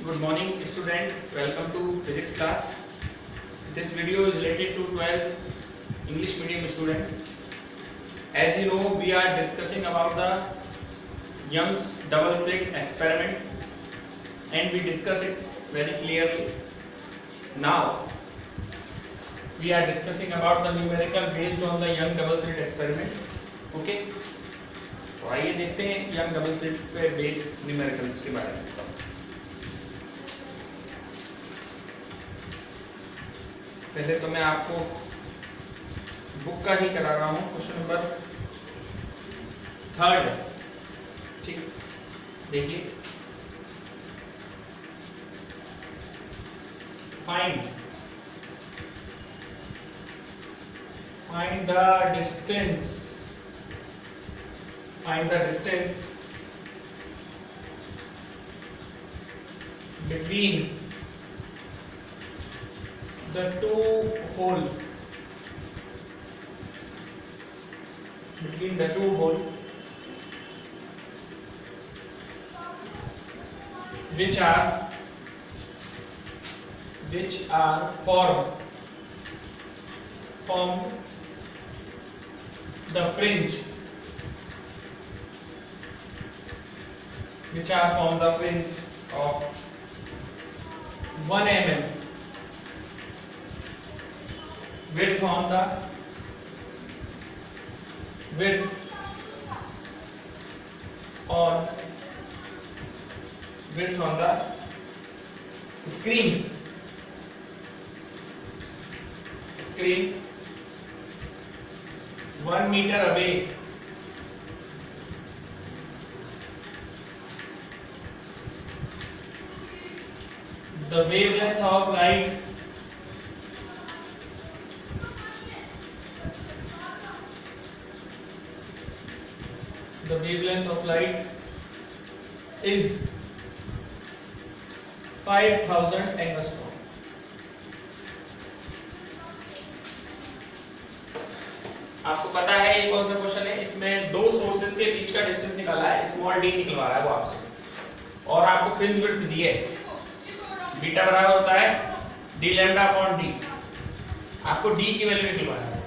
Good morning student, welcome to physics class. This video is related to 12th English medium student. As you know, we are discussing about the Young's double slit experiment and we discuss it very clearly. Now we are discussing about the numerical based on the Young double slit experiment. Okay, तो आइए देखते हैं Young double slit पे base numericals के बारे में. पहले तो मैं आपको बुक का ही करा रहा हूं. Question number 3. ठीक, देखिए. Find the distance between the two hole which are form the fringe of 1 mm width on the screen 1 meter away. The wavelength of light is 5000 angstrom. आपको पता है ये कौन सा क्वेश्चन है. इसमें दो सोर्सेस के बीच का डिस्टेंस निकाला है, स्मॉल डी निकलवा रहा है वो आपसे, और आपको फ्रिंज विड्थ दी है. बीटा बराबर होता है डी लैम्डा अपॉन डी. आपको डी की वैल्यू निकलवाना है,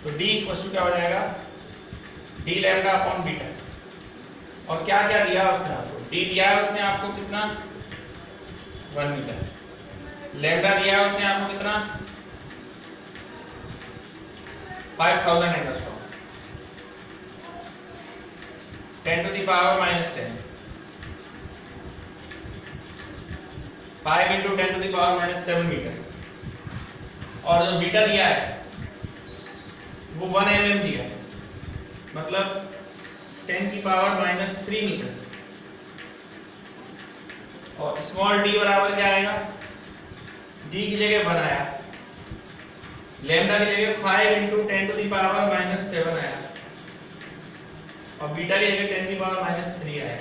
तो डी इक्वल टू क्या हो जाएगा, डी लैम्डा अपॉन बीटा. और क्या क्या दिया है उसने आपको, डी दिया है उसने आपको कितना 1 मीटर, लैम्डा दिया है उसने आपको कितना 5000 angstrom, 10 to the power minus 10, 5 into 10 to the power minus 7 metre. और जो बीटा दिया है वो 1 mm दिया है, मतलब 10 की पावर माइनस 3 मीटर. और स्मॉल डी बराबर क्या आएगा, डी की जगह 1 आया, लैम्डा की जगह 5 into 10 to the power minus 7 आया, और बीटा की जगह 10 की पावर minus 3 आया.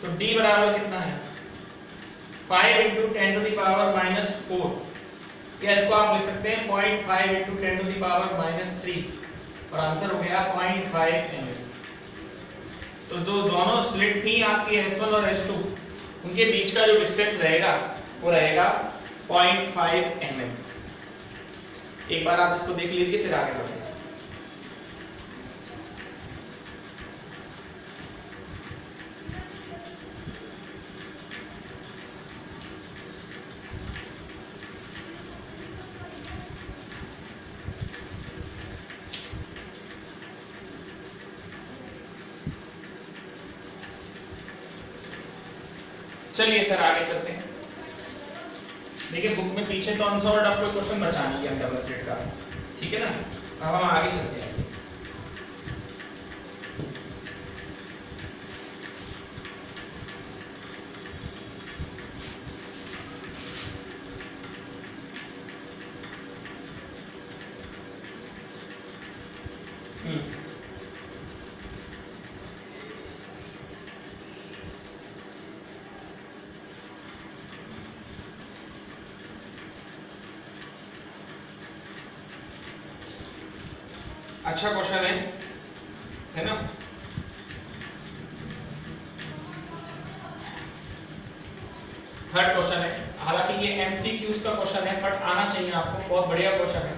तो डी बराबर कितना है 5 into 10 to the power minus 4, या इसको आप लिख सकते हैं 0.5 into 10 to the power minus 3, और आंसर हो गया 0.5 mm. तो जो दोनों स्लिट थी आपकी S1 और S2, उनके बीच का जो डिस्टेंस रहेगा वो रहेगा 0.5 mm. एक बार आप इसको देख लीजिए, फिर आगे बढ़ते हैं. चलिए सर आगे चलते हैं. देखिए बुक में पीछे तो अनसॉल्व्ड आपको क्वेश्चन बचा नहीं है डबल स्लिट का, ठीक है ना. अब हम आगे चलते हैं. अच्छा क्वेश्चन है ना. थर्ड क्वेश्चन है, हालांकि ये एमसीक्यूज का क्वेश्चन है बट आना चाहिए आपको, बहुत बढ़िया क्वेश्चन है,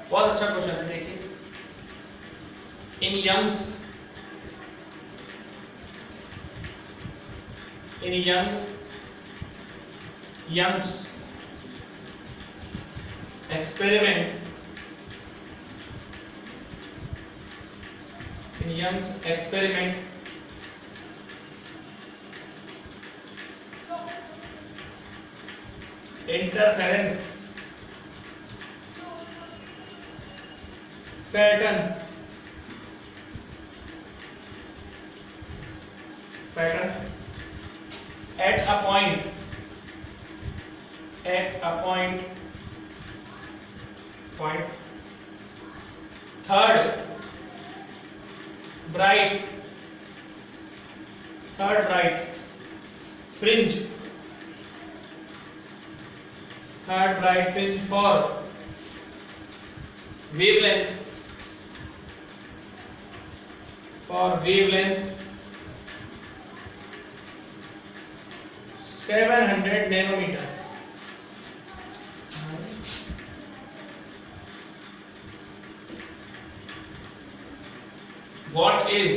बहुत अच्छा क्वेश्चन है। देखिए, in Young's experiment interference pattern at a point third bright fringe for wavelength 700 nanometer. What is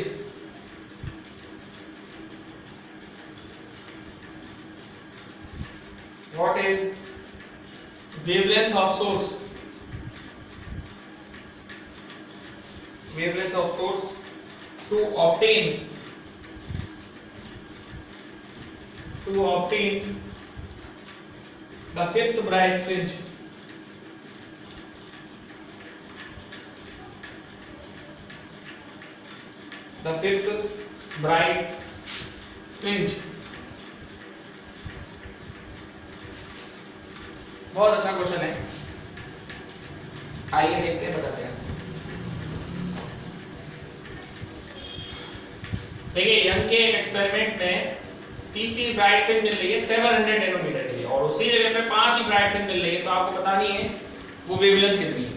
wavelength of source to obtain the fifth bright fringe? बहुत अच्छा क्वेश्चन है, आइए देखते हैं, बताते हैं। देखिए, यंग के एक्सपेरिमेंट में तीसरी ब्राइट फ्रिंज मिल रही है 700 नैनोमीटर के लिए और उसी जगह पे 5 ही ब्राइट फ्रिंज मिल रही है, तो आपको बतानी है वो वेवलेंथ कितनी है।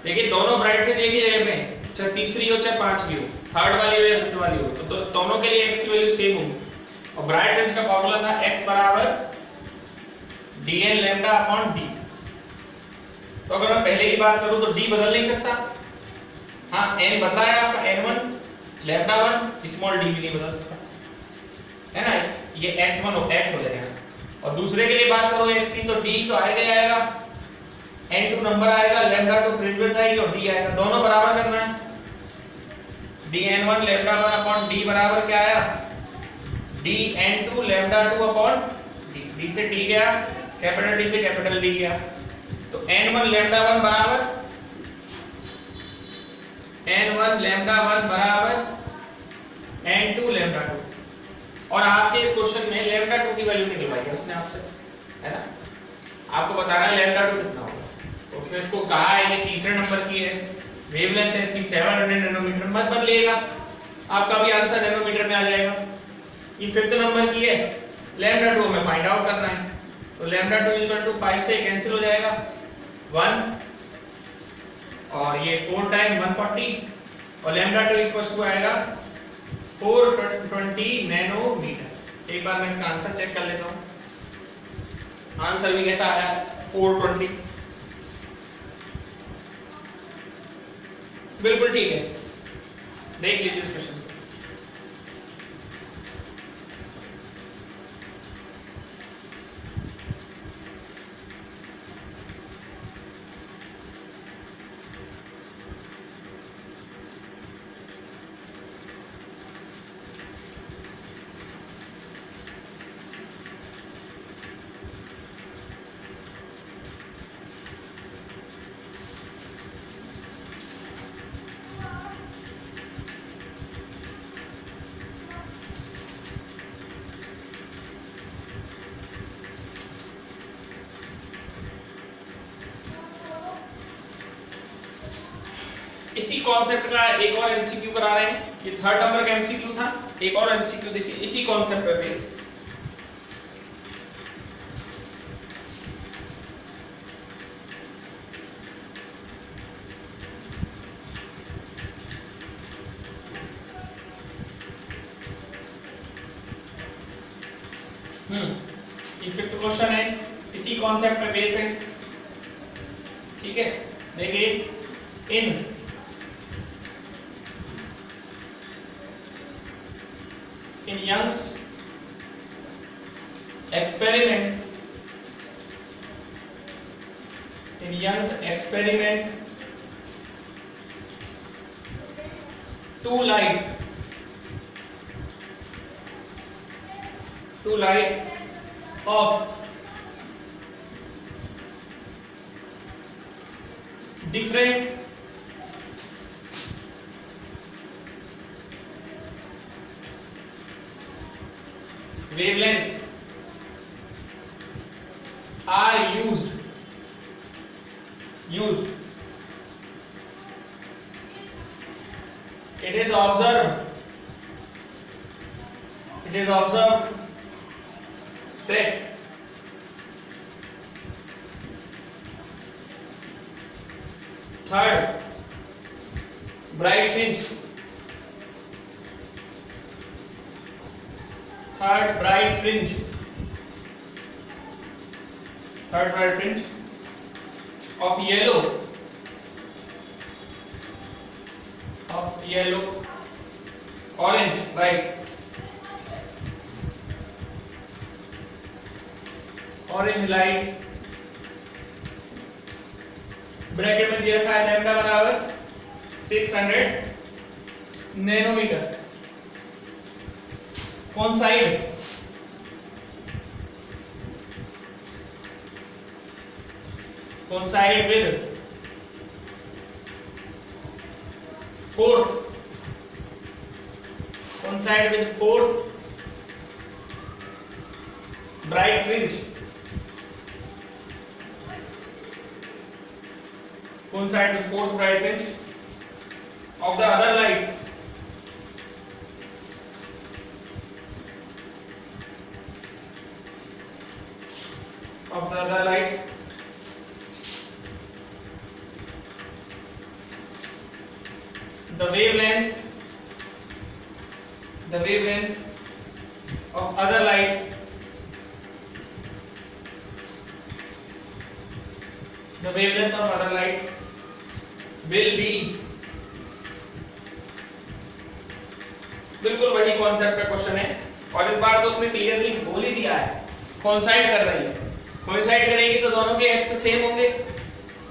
देखिए, दोनों ब्राइट फ्रिंज एक ही जगह पे, चाहे तीसरी हो चाहे पांचवी हो, थर्ड वाली हो या फिफ्थ वाली हो, तो दोनों के लिए x की वैल्यू सेम होगी। और ब्राइट फ्रिंज का फॉर्मूला था x बराबर dn लैम्डा अपॉन d। तो अगर मैं पहले की बात करूं तो d बदल नहीं सकता, हाँ n बताया आपका n1 लैम्डा 1, स्मॉल d भी नहीं बदल सकता, है ना, ये x1 हो जाएगा। और दूसरे के लिए बात करो x की, तो d तो आएगा n2 नंबर आएगा, लैम्डा 2 फ्रिंज विड्थ आएगी और d आएगा, दोनों बराबर करना है। dn1 लैम्डा 1 अपॉन d बराबर क्या आया, dn2 लैम्डा 2 अपॉन d से d गया, कैपिटल D से कैपिटल D गया, तो n1 लैम्डा 1 बराबर n2 लैम्डा 2। और आपके इस क्वेश्चन में लैम्डा 2 की वैल्यू निकलवाई है उसने आपसे, है ना, आपको बताना है लैम्डा 2 कितना होगा। तो उसने इसको कहा है ये तीसरे नंबर की है, वेवलेंथ है इसकी 700 नैनोमीटर, मत बदलिएगा, आपका भी आंसर नैनोमीटर में आ जाएगा। ये फिफ्थ नंबर की है, लैम्डा 2 हमें फाइंड आउट करना है, तो लैम्डा 2 5 से कैंसिल हो जाएगा 1 और ये 4 टाइम 140 और लैम्डा 2 आएगा 420 नैनोमीटर। एक बार मैं इसका आंसर चेक कर लेता हूँ, आंसर भी कैसा आया 420, बिल्कुल ठीक है। देख लीजिए इस क्वेश्चन। इसी कॉन्सेप्ट का एक और एमसीक्यू करा रहे हैं, ये थर्ड नंबर का एमसीक्यू था, एक और एमसीक्यू देखिए इसी कॉन्सेप्ट पे। ये फिफ्थ क्वेश्चन है, इसी कॉन्सेप्ट पे बेस है। ठीक है, देखिए in Young's experiment, two light of different wavelength are used. It is observed that third bright fringe of yellow orange light bracket में दिया रखा है लैम्डा बराबर 600 nanometre. coincide with fourth bright fringe of the other light the wavelength of other light will be, बिल्कुल वही concept पे question है और इस बार तो उसने क्लियरली बोल ही दिया है कोइंसाइड कर रही है। कोइंसाइड करेगी तो दोनों के एक्स सेम होंगे,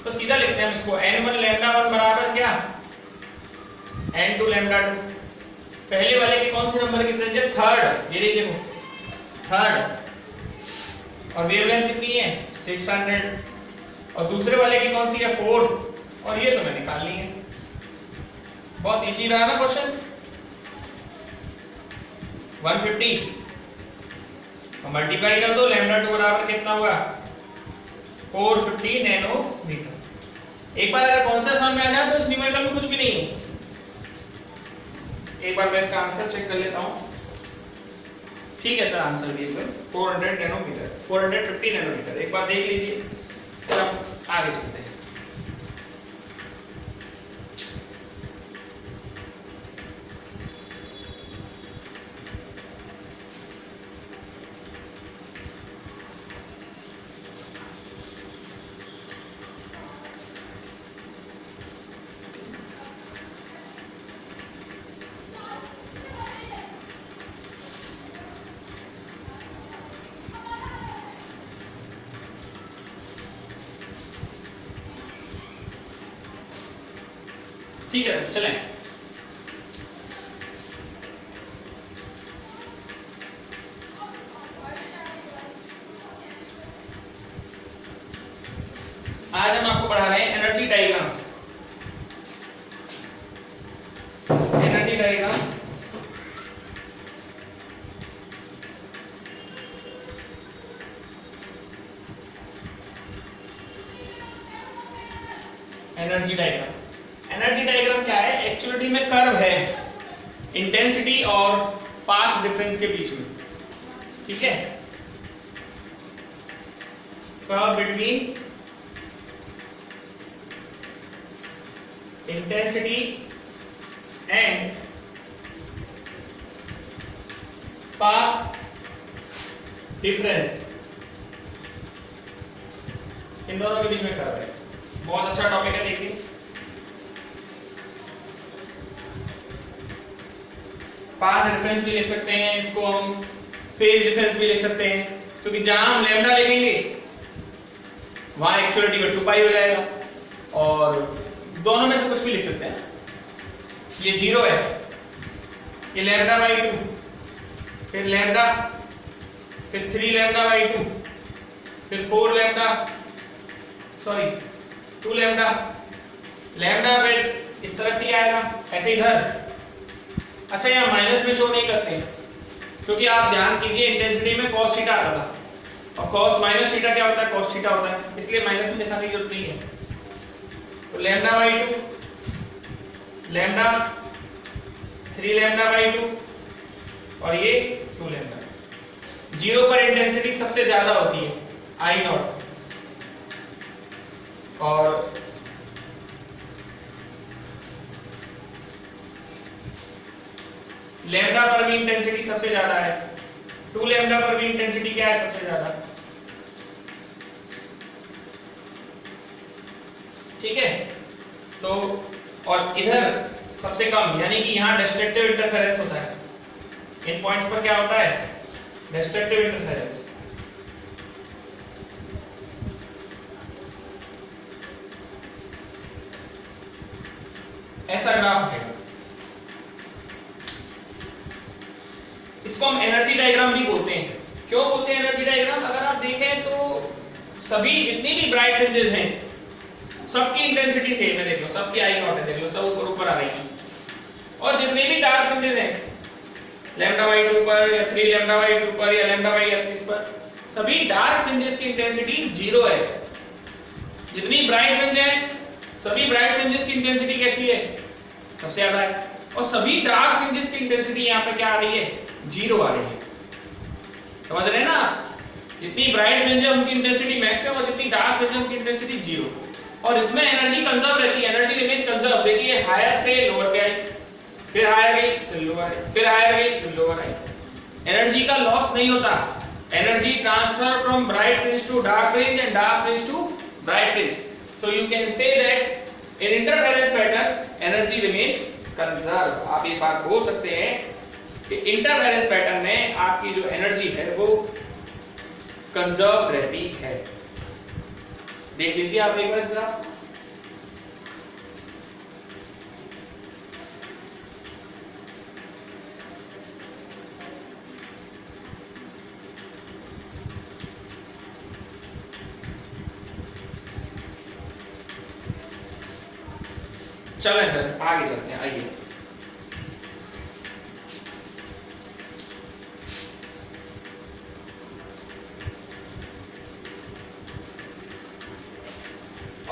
तो सीधा लिखते हैं हम इसको n1 लैम्डा 1 बराबर क्या n2 लैम्डा 2। पहले वाले के कौन से नंबर की फ्रिंज है? थर्ड, ये देखो थर्ड, और वेवलेंथ कितनी है 600, और दूसरे वाले की कौन सी है? फोर्थ, और ये तो मैंने निकाल ली है। बहुत इजी रहा ना क्वेश्चन। 150 मल्टीप्लाई कर दो, लैम्डा 2 बराबर कितना हुआ 450 नैनोमीटर। एक बार अगर कॉन्सेप्ट समझ में आ जाए तो इस न्यूमेरिकल में कुछ भी नहीं है। एक बार मैं इसका आंसर चेक कर लेता हूं। ठीक है सर, आंसर भी 400 नैनोमीटर 450 नैनोमीटर। एक बार देख लीजिए, फिर हम आगे चलते हैं। ठीक है चलें। आज हम आपको पढ़ा रहे हैं energy diagram. Energy diagram energy diagram क्या है? एक्चुअलिटी में कर्व है इंटेंसिटी और पाथ डिफरेंस के बीच में। ठीक है, curve between intensity and path difference in दोनों के बीच में कर्व है। बहुत अच्छा टॉपिक है, देखिए पाथ डिफरेंस भी लिख सकते हैं, इसको हम फेज डिफरेंस भी लिख सकते हैं, क्योंकि जहां हम लैम्डा लिखेंगे वहां एक्चुअलिटी में 2 पाई हो जाएगा, और दोनों में से कुछ भी लिख सकते हैं। ये 0 है, ये लैम्डा बाई 2, फिर लैम्डा, फिर 3 लैम्डा बाई 2, फिर 4 लैम्डा, सॉरी 2 लैम्डा, लैम्डा फिर इस तरह से आएगा, ऐसे इधर। अच्छा यहाँ माइनस में शो नहीं करते हैं, क्योंकि आप ध्यान कीजिए इंटेंसिटी में cos थीटा आता था, और cos माइनस थीटा क्या होता है, cos थीटा होता है, इसलिए माइनस में दिखाने की जरूरत नहीं है। तो lambda by 2, lambda, 3 lambda by 2, और ये 2 लैम्डा। 0 पर इंटेंसिटी सबसे ज्यादा होती है I0, और लैम्डा पर भी इंटेंसिटी सबसे ज्यादा है, 2 लैम्डा पर भी इंटेंसिटी क्या है, सबसे ज्यादा। ठीक है, तो और इधर सबसे कम, यानी कि यहाँ डिस्ट्रक्टिव इंटरफेरेंस होता है। इन पॉइंट्स पर क्या होता है, डिस्ट्रक्टिव इंटरफेरेंस। ऐसा ग्राफ है, इसको हम एनर्जी डायग्राम भी बोलते हैं। क्यों बोलते हैं एनर्जी डायग्राम? अगर आप देखें तो सभी जितनी भी ब्राइट फ्रिंजेस हैं सबकी इंटेंसिटी सेम है, देख लो सबकी I0 है, देख लो सब ऊपर ऊपर आ रही हैं। और जितने भी डार्क फ्रिंजेस हैं लैम्डा बाई 2 पर या 3 लैम्डा बाई 2 पर या लैम्डा बाई 38 पर, सभी डार्क फ्रिंजेस की इंटेंसिटी 0 है। जितनी ब्राइट फ्रिंज है सभी ब्राइट फ्रिंजेस की इंटेंसिटी कैसी है, सबसे ज्यादा है, और सभी डार्क फ्रिंजेस की इंटेंसिटी यहाँ पे क्या आ रही है, 0 आ रही है। समझ रहे हैं ना, जितनी ब्राइट फ्रिंज है उनकी इंटेंसिटी मैक्स है, और जितनी डार्क फ्रिंज है उनकी इंटेंसिटी 0। और इसमें एनर्जी कंजर्व रहती है, एनर्जी रिमेन कंजर्व। देखिए हायर से लोअर पे आई, फिर हायर गई, फिर लोअर आई, फिर हायर गई, फिर लोअर आई। एनर्जी का लॉस नहीं होता। Energy transfer from bright fringe to dark fringe and dark fringe to bright fringe. So you can say that in interference pattern energy remain conserve. आप ये बात बोल सकते हैं कि इंटरफेरेंस पैटर्न में आपकी जो एनर्जी है वो कंजर्व रहती है। देख लीजिए आप एक बार इस ग्राफ। चलें सर आगे चलते हैं, आइए।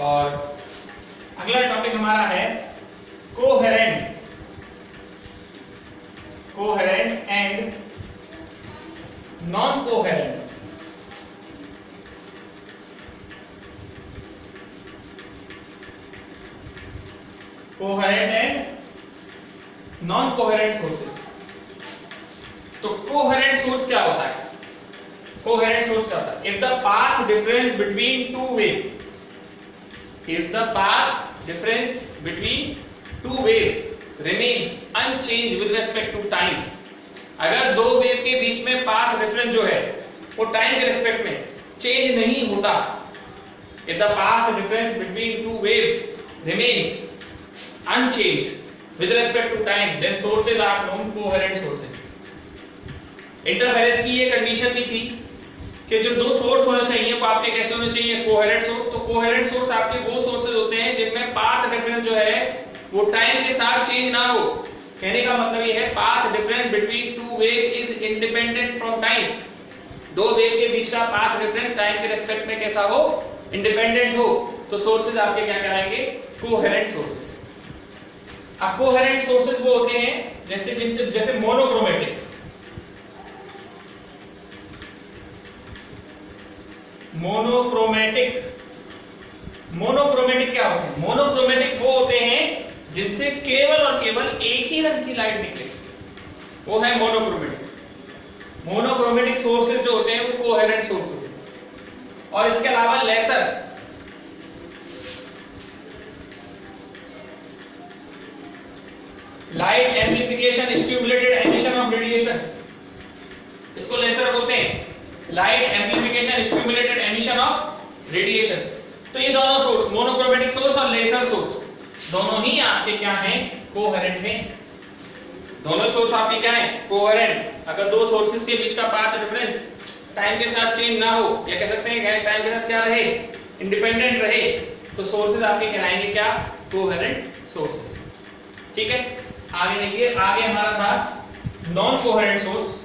और अगला टॉपिक हमारा है coherent and non coherent. Coherent and non coherent sources. तो कोहेरेंट सोर्स क्या होता है? कोहेरेंट सोर्स क्या होता है? If the path difference between two wave, if the path difference between two wave remain unchanged with respect to time, अगर दो wave के बीच में पाथ डिफरेंस जो है वो टाइम के रिस्पेक्ट में चेंज नहीं होता, if the path difference between two wave remain unchanged with respect to time, then sources are known coherent sources. Interference की ये कंडीशन भी थी कि जो दो सोर्स होने चाहिए वो आपके कैसे होने चाहिए, कोहेरेंट सोर्स। तो कोहेरेंट सोर्स आपके वो सोर्सेज होते हैं जिनमें पाथ डिफरेंस जो है वो टाइम के साथ चेंज ना हो। कहने का मतलब ये है path difference between two wave is independent from time. दो वेव के बीच का पाथ डिफरेंस टाइम के रिस्पेक्ट में कैसा हो, इंडिपेंडेंट हो। तो सोर्सेज आपके क्या कहलाएंगे, कोहेरेंट सोर्सेज। अब कोहेरेंट सोर्सेज वो होते हैं जैसे मोनोक्रोमेटिक। मोनोक्रोमेटिक क्या होते हैं? मोनोक्रोमेटिक वो होते हैं जिनसे केवल और केवल एक ही रंग की लाइट निकले, वो है मोनोक्रोमेटिक। मोनोक्रोमेटिक सोर्सेज जो होते हैं वो कोहेरेंट सोर्स होते हैं। और इसके अलावा laser light amplification stimulated emission of radiation, इसको लेजर बोलते हैं, light amplification stimulated emission of radiation. तो ये दोनों सोर्स, मोनोक्रोमेटिक सोर्स और लेजर सोर्स, दोनों ही आपके क्या हैं, कोहेरेंट हैं। दोनों सोर्स आपके क्या हैं, कोहेरेंट। अगर दो सोर्सेज के बीच का पाथ डिफरेंस टाइम के साथ चेंज ना हो, या कह सकते हैं टाइम के साथ क्या रहे, इंडिपेंडेंट रहे, तो सोर्सेज आपके कहलाएंगे क्या, कोहेरेंट सोर्सेज। ठीक है, आगे देखिए, आगे हमारा था नॉन कोहेरेंट सोर्स।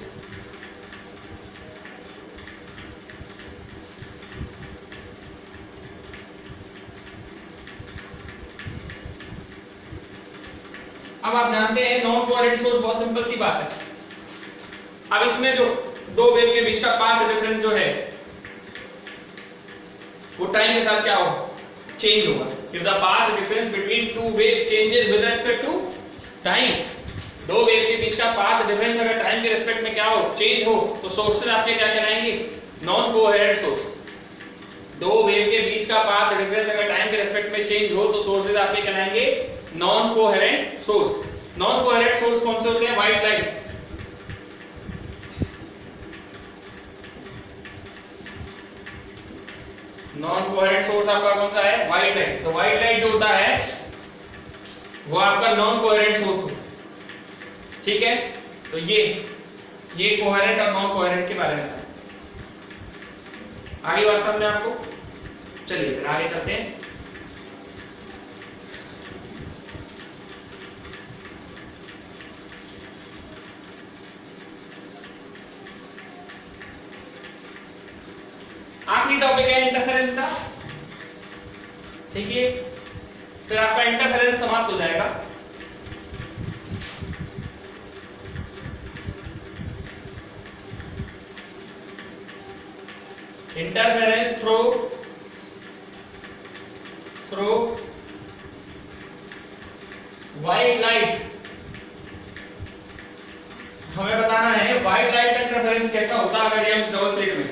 अब आप जानते हैं नॉन कोहेरेंट सोर्स बहुत सिंपल सी बात है। अब इसमें जो दो वेव के बीच का पाथ डिफरेंस जो है वो टाइम के साथ क्या होगा, चेंज होगा। If the path difference between two wave changes with respect to time, दो वेव के बीच का पाथ डिफरेंस अगर टाइम के रिस्पेक्ट में क्या हो, चेंज हो, तो सोर्सेज आपके क्या कहलाएंगे, नॉन कोहेरेंट सोर्स। दो वेव के बीच का पाथ डिफरेंस अगर टाइम के रिस्पेक्ट में चेंज हो तो सोर्सेज आपके कहलाएंगे non coherent source. Non coherent source कौन से होते हैं, white light. Non coherent source आपका कौन सा है, व्हाइट लाइट। तो व्हाइट लाइट जो होता है वो आपका नॉन कोहेरेंट सोर्स होता है। ठीक है, तो ये कोहेरेंट और नॉन कोहेरेंट के बारे में था। आगे बात समझ में आपको, चलिए फिर आगे चलते हैं। आखिरी टॉपिक है इंटरफेरेंस का। ठीक है, फिर आपका इंटरफेरेंस समाप्त हो जाएगा। Interference through white light. हमें बताना है व्हाइट लाइट का इंटरफेरेंस कैसा होता है अगर यंग्स डबल स्लिट में।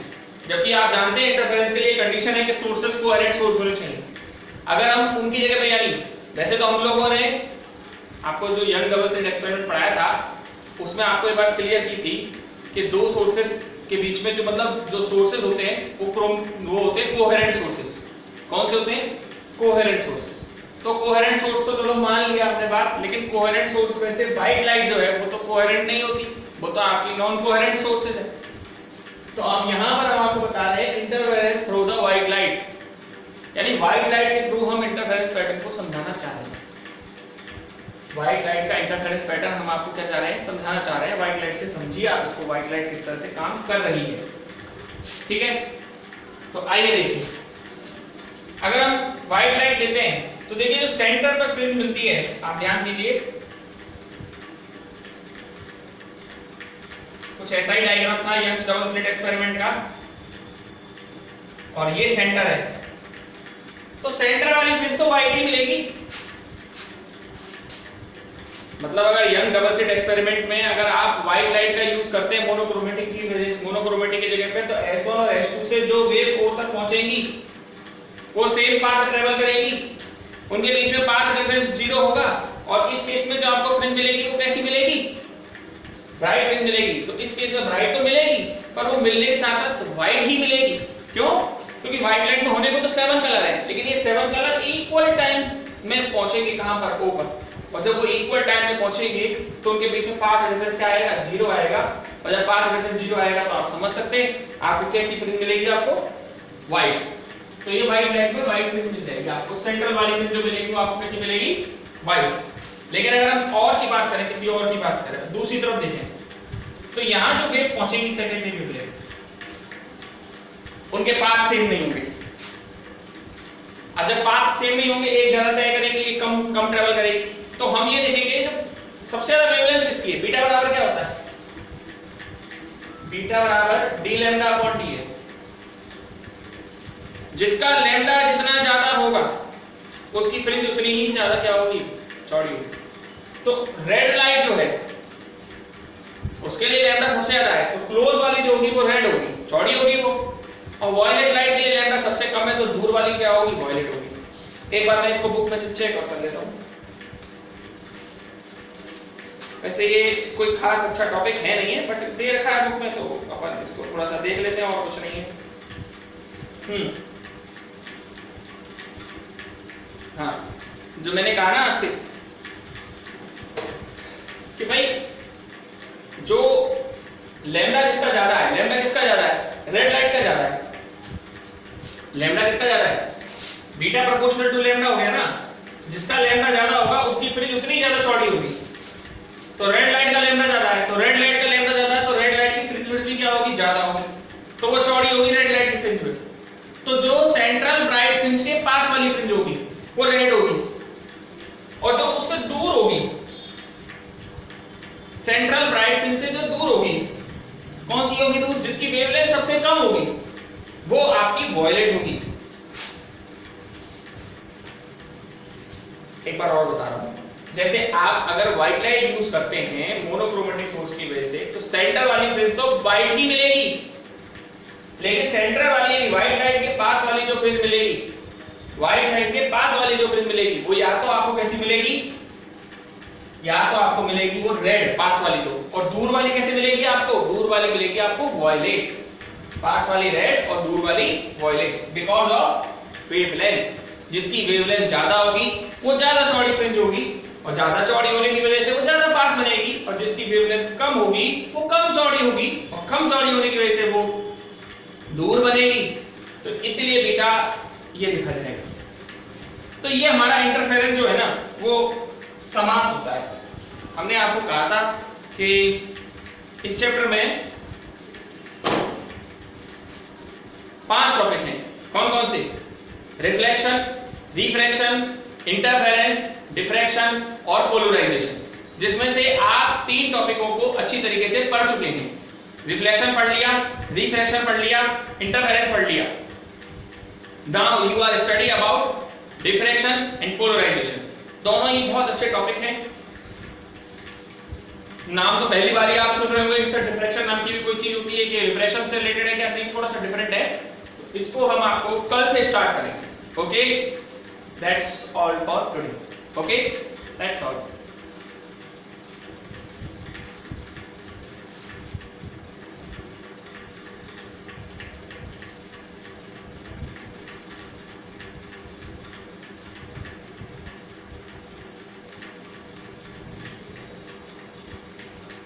जबकि आप जानते हैं इंटरफेरेंस के लिए कंडीशन है कि सोर्सेस कोहेरेंट सोर्स होने चाहिए। अगर हम उनकी जगह पे, यानी वैसे तो हम लोगों ने आपको जो यंग डबल स्लिट एक्सपेरिमेंट पढ़ाया था उसमें आपको ये बात क्लियर की थी कि दो सोर्सेस के बीच में जो मतलब जो सोर्सेस होते हैं वो होते हैं कोहेरेंट सोर्सेस। कौन से होते हैं, कोहेरेंट सोर्सेस। तो कोहेरेंट सोर्स तो चलो मान लिया आपने बात, लेकिन कोहेरेंट सोर्स में से व्हाइट लाइट जो है वो तो कोहेरेंट नहीं होती, वो तो आपकी नॉन कोहेरेंट सोर्सेज है। तो अब यहां पर हम आपको बता रहे हैं interference through the white light, यानी व्हाइट लाइट के थ्रू हम इंटरफेरेंस पैटर्न को समझाना चाह रहे हैं। व्हाइट लाइट का इंटरफेरेंस पैटर्न हम आपको क्या चाह रहे हैं, समझाना चाह रहे हैं। व्हाइट लाइट से समझिए आप इसको, व्हाइट लाइट किस तरह से काम कर रही है। ठीक है, तो आइए देखिए, अगर हम व्हाइट लाइट लेते हैं तो देखिए जो सेंटर पर फ्रिंज मिलती है, आप ध्यान दीजिए, कुछ ऐसा ही डायग्राम था यंग्स डबल स्लिट एक्सपेरिमेंट का, और ये सेंटर है। तो सेंटर वाली फ्रिंज तो व्हाइट ही मिलेगी। मतलब अगर यंग डबल स्लिट एक्सपेरिमेंट में अगर आप व्हाइट लाइट का यूज करते हैं मोनोक्रोमेटिक की जगह पे, तो S1 और S2 से जो वेव O तक पहुंचेंगी वो सेम पाथ ट्रेवल करेगी, उनके बीच में पाथ डिफरेंस 0 होगा। और इस केस में जो आपको फ्रिंज मिलेगी वो कैसी मिलेगी, ब्राइट फ्रिंज मिलेगी। तो इस केस में ब्राइट तो मिलेगी, पर वो मिलने के साथ साथ व्हाइट ही मिलेगी। क्यों, क्योंकि व्हाइट लाइट में होने को तो 7 कलर है, लेकिन ये 7 कलर इक्वल टाइम में पहुंचेगी कहां पर, O पर। और जब वो इक्वल टाइम में पहुंचेंगे तो उनके बीच में पाथ डिफरेंस क्या आएगा, 0 आएगा। और जब पाथ डिफरेंस 0 आएगा तो आप समझ सकते हैं आपको कैसी फ्रिंज मिलेगी, आपको व्हाइट। तो ये व्हाइट लाइट में व्हाइट फ्रिंज मिल जाएगी आपको। सेंट्रल वाली फ्रिंज जो मिलेगी वो आपको कैसी मिलेगी, व्हाइट। लेकिन अगर हम और की बात करें, किसी और की बात करें, दूसरी तरफ देखें, तो यहां जो वेव पहुंचेगी सेकेंडरी वेवलेंथ, उनके पाथ सेम नहीं होंगे। जब पाथ सेम नहीं होंगे, एक ज्यादा तय करेगी, एक कम ट्रेवल करेगी, तो हम ये देखेंगे जो सबसे ज्यादा वेवलेंथ किसकी है, बीटा बराबर क्या होता है, बीटा बराबर d लैम्डा अपॉन t है। जिसका लैम्डा जितना ज्यादा होगा उसकी फ्रिंज उतनी ही ज्यादा क्या होगी, चौड़ी होगी। तो रेड लाइट जो है उसके लिए लैम्डा सबसे ज्यादा है, तो क्लोज वाली जो होगी वो रेड होगी, चौड़ी होगी वो। और वॉयलेट लाइट के लिए लैम्डा सबसे कम है, तो दूर वाली क्या होगी, वॉयलेट होगी। एक बार मैं इसको बुक में से चेक कर लेता हूं। वैसे ये कोई खास अच्छा टॉपिक है नहीं है, बट दे रखा है बुक में, तो अपन इसको थोड़ा सा देख लेते हैं, और कुछ नहीं है। हाँ, जो मैंने कहा ना आपसे कि भाई जो लैम्डा जिसका ज्यादा है, लैम्डा किसका ज्यादा है, रेड लाइट का ज्यादा है। लैम्डा किसका ज्यादा है, बीटा प्रोपोर्शनल टू लैम्डा हो गया ना, जिसका लैम्डा ज्यादा होगा उसकी फ्रिंज उतनी ज्यादा चौड़ी होगी। तो रेड लाइट का लैम्डा ज्यादा है, तो रेड लाइट का लैम्डा ज्यादा है, तो रेड लाइट की फ्रिंज विड्थ भी क्या होगी, ज्यादा होगी, तो वो चौड़ी होगी रेड लाइट की फ्रिंज विड्थ। तो जो सेंट्रल ब्राइट फ्रिंज के पास वाली फ्रिंज होगी वो रेड होगी, और जो उससे दूर होगी, सेंट्रल ब्राइट फ्रिंज से जो दूर होगी, कौन सी होगी दूर, जिसकी वेवलेंथ सबसे कम होगी, वो आपकी वॉयलेट होगी। एक बार और बता रहा हूं, जैसे आप अगर व्हाइट लाइट यूज करते हैं मोनोक्रोमेटिक सोर्स की वजह से, तो सेंटर वाली फ्रिंज तो व्हाइट ही मिलेगी, लेकिन सेंटर वाली यानी व्हाइट लाइट के पास वाली जो फ्रिंज मिलेगी, व्हाइट लाइट के पास वाली जो फ्रिंज मिलेगी, वो या तो आपको कैसी मिलेगी, या तो आपको मिलेगी वो रेड पास वाली, तो और दूर वाली कैसे मिलेगी आपको, दूर वाली मिलेगी आपको वॉयलेट, पास वाली रेड और दूर वाली वॉयलेट, बिकॉज ऑफ वेवलेंथ। जिसकी वेवलेंथ ज्यादा होगी वो ज्यादा चौड़ी फ्रिंज होगी, और ज्यादा चौड़ी होने की वजह से वो ज्यादा पास बनेगी, और जिसकी वेवलेंथ कम होगी वो कम चौड़ी होगी, और कम चौड़ी होने की वजह से वो दूर बनेगी। तो इसलिए बीटा ये लिखा जाएगा। तो ये हमारा इंटरफेरेंस जो है ना वो समाप्त होता है। हमने आपको कहा था कि इस चैप्टर में 5 टॉपिक हैं, कौन कौन से, रिफ्लेक्शन, रिफ्रैक्शन, इंटरफेरेंस, डिफ्रैक्शन और पोलराइजेशन, जिसमें से आप 3 टॉपिकों को अच्छी तरीके से पढ़ चुके हैं। रिफ्लेक्शन पढ़ लिया, रिफ्रैक्शन पढ़ लिया, इंटरफेरेंस पढ़ लिया। Now you are study about diffraction and polarization. दोनों ही बहुत अच्छे टॉपिक हैं। नाम तो पहली बार ही आप सुन रहे होंगे कि सर डिफ्रैक्शन नाम की भी कोई चीज होती है, कि रिफ्रैक्शन से रिलेटेड है क्या, नहीं, थोड़ा सा डिफरेंट है। तो इसको हम आपको कल से स्टार्ट करेंगे। Okay, that's all for today. Okay, that's all.